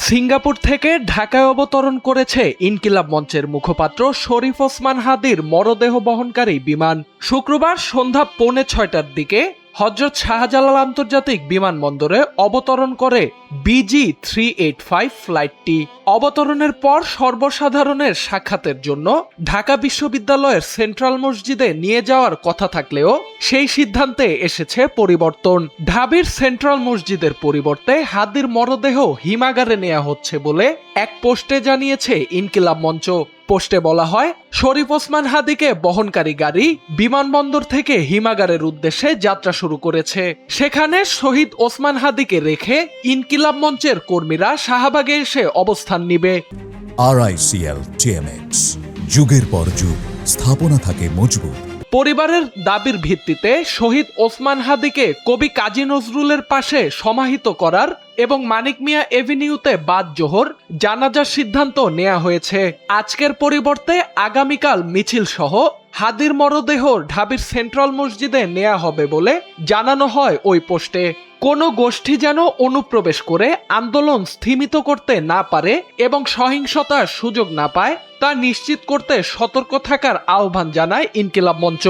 Singapore থেকে ঢাকায় অবতরণ করেছে ইনকিলাব মঞ্চের মুখপাত্র শরীফ ওসমান হাদির মরদেহ বহনকারী বিমান। শুক্রবার সন্ধ্যা 5:45টার দিকে হযরত শাহজালাল আন্তর্জাতিক বিমানবন্দরে অবতরণ করে BG-385 ফ্লাইটটি। অবতরণের পর সর্বসাধারণের সাক্ষাতের জন্য ঢাকা বিশ্ববিদ্যালয়ের সেন্ট্রাল মসজিদে নিয়ে যাওয়ার কথা থাকলেও সেই সিদ্ধান্তে এসেছে পরিবর্তন। ঢাবির সেন্ট্রাল মসজিদের পরিবর্তে হাদির মরদেহ হিমাগারে নেওয়া হচ্ছে বলে এক পোস্টে জানিয়েছে ইনকিলাব মঞ্চ। পোস্টে বলা হয়, শরীফ ওসমান হাদিকে বহনকারী গাড়ি বিমানবন্দর থেকে হিমাগারের উদ্দেশ্যে যাত্রা শুরু করেছে। সেখানে শহীদ ওসমান হাদিকে রেখে ইনকিলাব মঞ্চের কর্মীরা শাহবাগে এসে অবস্থান নিবে। RICL TMX, যুগের পর যুগ স্থাপনা থাকে মজবুত। পরিবারের দাবির ভিত্তিতে শহীদ ওসমান হাদিকে কবি কাজী নজরুলের পাশে সমাহিত করার এবং মানিক মিয়া এভিনিউতে বাদ জোহর জানাজার সিদ্ধান্ত নেওয়া হয়েছে। আজকের পরিবর্তে আগামীকাল মিছিল সহ হাদির মরদেহ ঢাবির সেন্ট্রাল মসজিদে নেওয়া হবে বলে জানানো হয় ওই পোস্টে। কোনো গোষ্ঠী যেন অনুপ্রবেশ করে আন্দোলন স্থিমিত করতে না পারে এবং সহিংসতার সুযোগ না পায় তা নিশ্চিত করতে সতর্ক থাকার আহ্বান জানায় ইনকিলাব মঞ্চ।